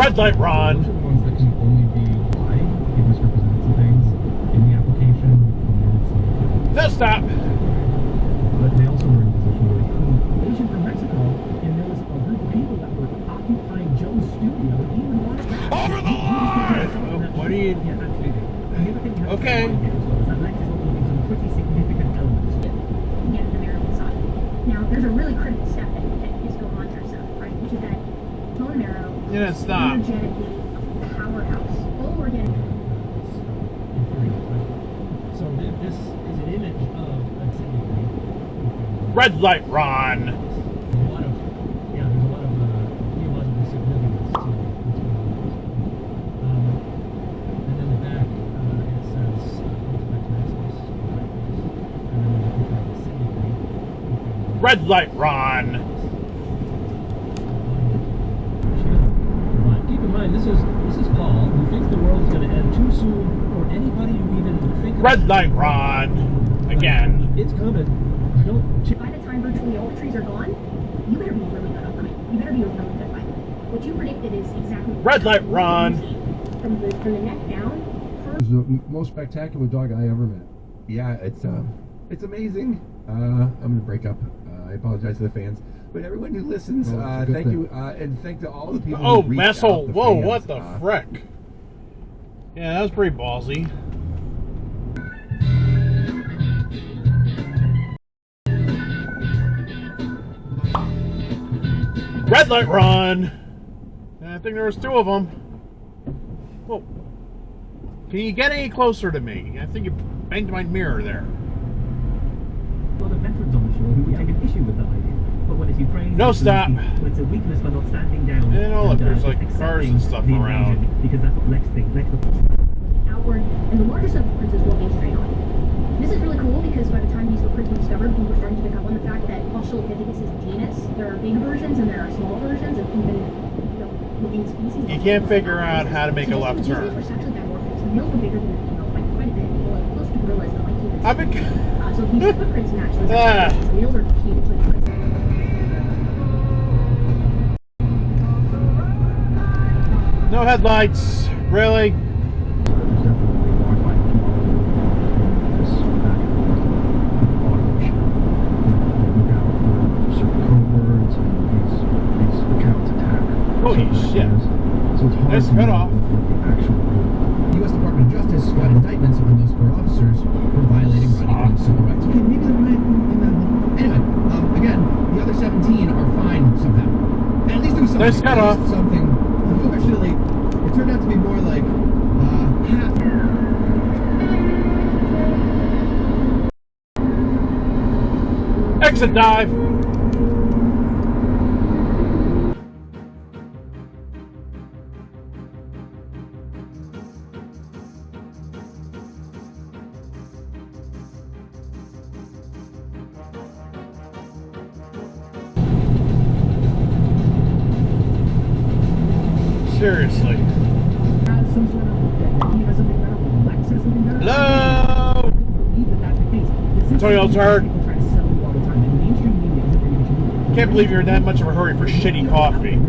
Red light, run. Those are the ones that can only be why they misrepresented some things in the application. No, stop. But they also were in a position where they couldn't Asian from Mexico, and there was a group of people that were occupying Joe's studio. Even wanted that. Over the line. What do you? Yeah, actually, the other thing you have okay. to is that Lex is overlooking some pretty significant elements. Get the American side. Now, there's a really critical step that is going on there, right? Which is that Tone Marrow Yeah, stop. energetically a powerhouse. All organic. So this is an image of a city. Red light, run. There's a lot of theological significance to what's going on. And then the back, it says, and then there's a picture of the city. Red light, run. Keep in mind, this is Paul, who thinks the world is going to end too soon for anybody who even think about Red light, run. Again. It's coming. By the time virtually all the trees are gone, you better be really good at fighting. You better be a really good fighter. What you predicted is exactly Red light, run. From the neck down. It's the most spectacular dog I ever met. Yeah, it's amazing. I'm gonna break up. I apologize to the fans, but everyone who listens, thank you, and thank to all the people. Oh, who reached asshole! out, the Whoa, fans. what the frick? Yeah, that was pretty ballsy. Red light, run. I think there was two of them. Whoa. Can you get any closer to me? I think you banged my mirror there. Well, the veterans on the show who would take an issue with that idea. But when it's Ukraine, No, stop. It's a weakness for not standing down. And look, there's like cars and stuff around. Because that's what Lex thinks. Outward, and the largest of the prints is walking straight on. This is really cool because by the time these were prints were discovered, we were starting to pick up on the fact that Australopithecus is a genus. There are big versions and there are small versions, and even within species. You can't figure out how to make a left These turn. were sexually dimorphic. So males were bigger than the females by quite a bit, like close to gorillas and like humans. I've been. So these footprints match those. Ah. Males are hugely different. No headlights, really? Holy shit. Nice cut off. The U.S. Department of Justice got indictments on those four officers for violating running civil rights. Okay, maybe they're right in that. Anyway, again, the other 17 are fine somehow. At least do something. Nice cut off. Something. Unfortunately, it turned out to be more like half. Exit dive. Seriously. Hello? Toyo turd. Can't believe you're in that much of a hurry for shitty coffee. In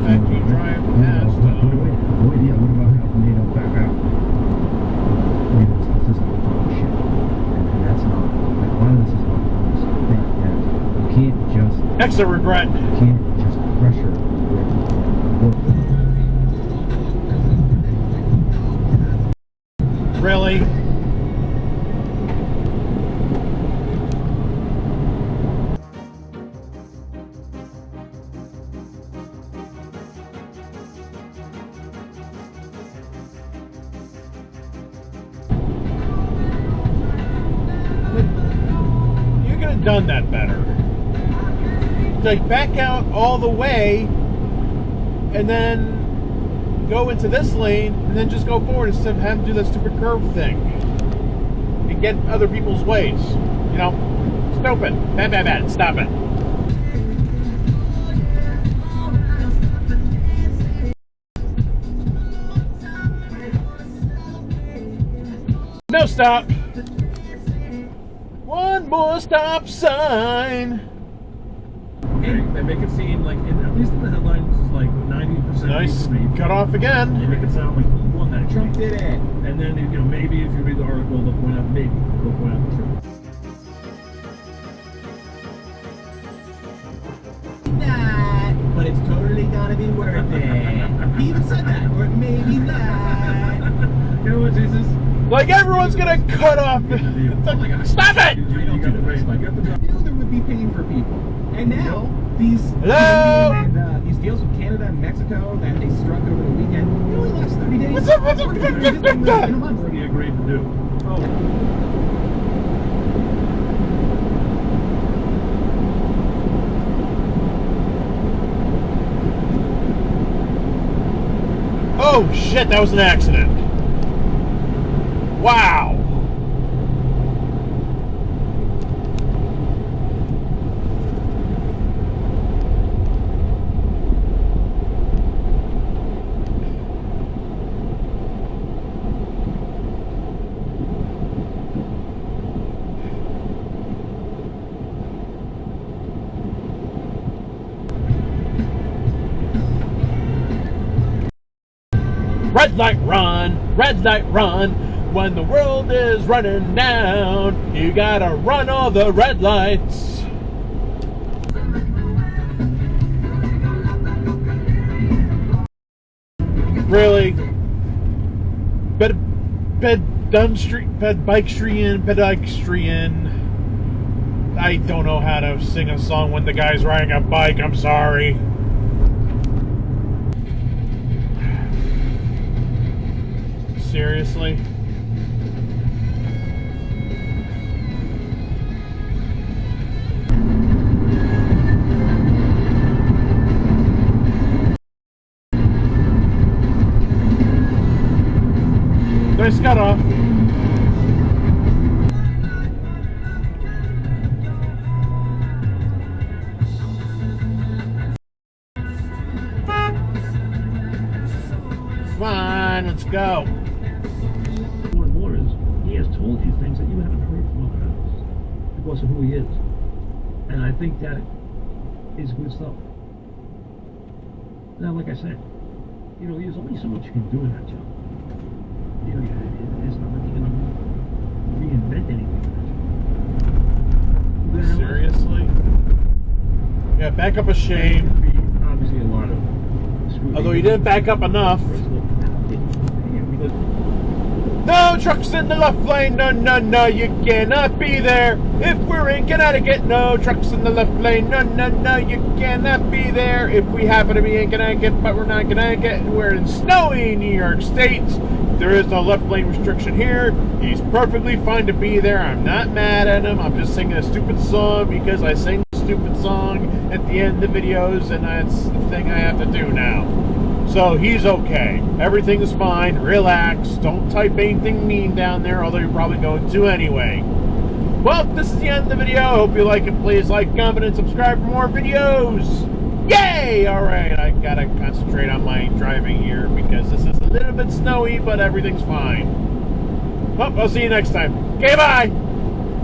fact, you drive past. Exit regret. Can't just pressure. Really? You could have done that better. Like, back out all the way and then go into this lane and then just go forward instead of having to do that stupid curve thing and get in other people's ways. You know, stupid. Bad, bad, bad. Stop it. No stop. One more stop sign. Okay, they make it seem like, at least in the headlines, like 90% Nice cut off again. Make it sound like he won that. Trump did it. And then, you know, maybe if you read the article, they'll point out, maybe they'll point out the truth. That, but it's totally gonna be worth it. He even said that, or maybe that. You know what, Jesus? Like everyone's gonna cut off. Stop it! You knew there would be pain for people, and now these these deals with Canada and Mexico that they struck over the weekend, it only lasts 30 days. What's up? What's up? What he agreed to do. Oh shit, that was an accident. Wow. Red light run, when the world is running down, you gotta run all the red lights. Really? Pedestrian. I don't know how to sing a song when the guy's riding a bike, I'm sorry. Seriously? Nice cut off. Fine, let's go. Told you things that you haven't heard from other else because of who he is, and I think that is good stuff. Now, like I said, you know, there's only so much you can do in that job. You know, it's not like you're gonna reinvent anything in that job. Seriously? Yeah, back up a shame. Obviously, a lot of scrutiny. Although you didn't back up enough. No trucks in the left lane, no, no, no, you cannot be there. If we're in Connecticut, no trucks in the left lane, no, no, no, you cannot be there. If we happen to be in Connecticut, but we're not in Connecticut, we're in snowy New York State, there is no left lane restriction here. He's perfectly fine to be there. I'm not mad at him. I'm just singing a stupid song because I sing a stupid song at the end of the videos, and that's the thing I have to do now. So he's okay. Everything is fine. Relax. Don't type anything mean down there, although you're probably going to anyway. Well, this is the end of the video. I hope you like it. Please like, comment, and subscribe for more videos. Yay! Alright, I gotta concentrate on my driving here because this is a little bit snowy, but everything's fine. Well, I'll see you next time. Okay, bye!